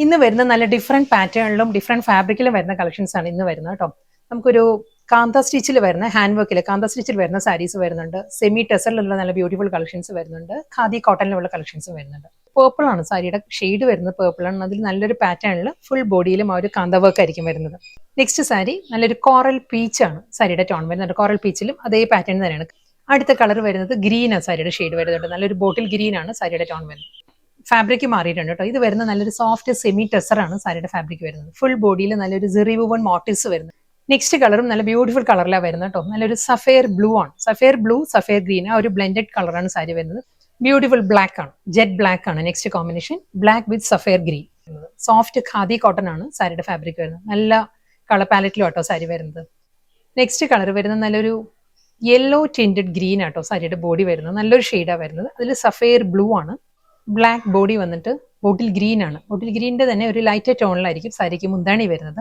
ഇന്ന് വരുന്ന നല്ല ഡിഫറെന്റ് പാറ്റേണിലും ഡിഫറെന്റ് ഫാബ്രിക്കിലും വരുന്ന കളക്ഷൻസ് ആണ് ഇന്ന് വരുന്നത് കേട്ടോ. നമുക്കൊരു കാന്ത സ്റ്റിച്ചിൽ വരുന്ന ഹാൻഡ് വർക്കിൽ കാന്ത സ്റ്റിച്ചിൽ വരുന്ന സാരീസ് വരുന്നുണ്ട്. സെമി ടെസറിലുള്ള നല്ല ബ്യൂട്ടിഫുൾ കളക്ഷൻസ് വരുന്നുണ്ട്. ഖാദി കോട്ടണിലുള്ള കളക്ഷൻസ് വരുന്നുണ്ട്. പേർപ്പിൾ ആണ് സാരിയുടെ ഷെയ്ഡ് വരുന്നത്, പേർപ്പിൾ ആണ്. അതിൽ നല്ലൊരു പാറ്റേണിൽ ഫുൾ ബോഡിയിലും ആ ഒരു കാന്ത വർക്ക് ആയിരിക്കും വരുന്നത്. നെക്സ്റ്റ് സാരി നല്ലൊരു കോറൽ പീച്ച് ആണ് സാരിയുടെ ടോൺ വരുന്നത്. കോറൽ പീച്ചിലും അതേ പാറ്റേൺ തന്നെയാണ്. അടുത്ത കളർ വരുന്നത് ഗ്രീൻ ആണ് സാരിയുടെ ഷെയ്ഡ് വരുന്നുണ്ട്. നല്ലൊരു ബോട്ടിൽ ഗ്രീൻ ആണ് സാരിയുടെ ടോൺ വരുന്നത്. ഫാബ്രിക് മാറിയിട്ടുണ്ട് കേട്ടോ. ഇത് വരുന്ന നല്ലൊരു സോഫ്റ്റ് സെമി ടെസർ ആണ് സാരിയുടെ ഫാബ്രിക് വരുന്നത്. ഫുൾ ബോഡിയിൽ നല്ലൊരു സെറി വുവൺ മോട്ടീവ്സ് വരുന്നത്. നെക്സ്റ്റ് കളറും നല്ല ബ്യൂട്ടിഫുൾ കളറിലാണ് വരുന്നത് കേട്ടോ. നല്ലൊരു സഫേർ ബ്ലൂ ആണ്. സഫേർ ബ്ലൂ സഫേർ ഗ്രീൻ ആ ഒരു ബ്ലെൻഡഡ് കളറാണ് സാരി വരുന്നത്. ബ്യൂട്ടിഫുൾ ബ്ലാക്ക് ആണ്, ജെറ്റ് ബ്ലാക്ക് ആണ് next combination. Black with sapphire green. Soft khadi cotton ആണ് സാരിയുടെ ഫാബ്രിക് വരുന്നത്. നല്ല കളർ പാലറ്റിലും ആട്ടോ സാരി വരുന്നത്. നെക്സ്റ്റ് കളർ വരുന്നത് നല്ലൊരു യെല്ലോ ടിൻറ്റഡ് ഗ്രീൻ ആട്ടോ സാരിയുടെ ബോഡി വരുന്നത്. നല്ലൊരു ഷെയ്ഡാണ് വരുന്നത്. അതിൽ സഫേർ ബ്ലൂ ആണ്. ബ്ലാക്ക് ബോഡി വന്നിട്ട് ബോട്ടിൽ ഗ്രീൻ ആണ്. ബോട്ടിൽ ഗ്രീനിന്റെ തന്നെ ഒരു ലൈറ്റ് ടോണിലായിരിക്കും സാരിക്ക് മുന്താണി വരുന്നത്.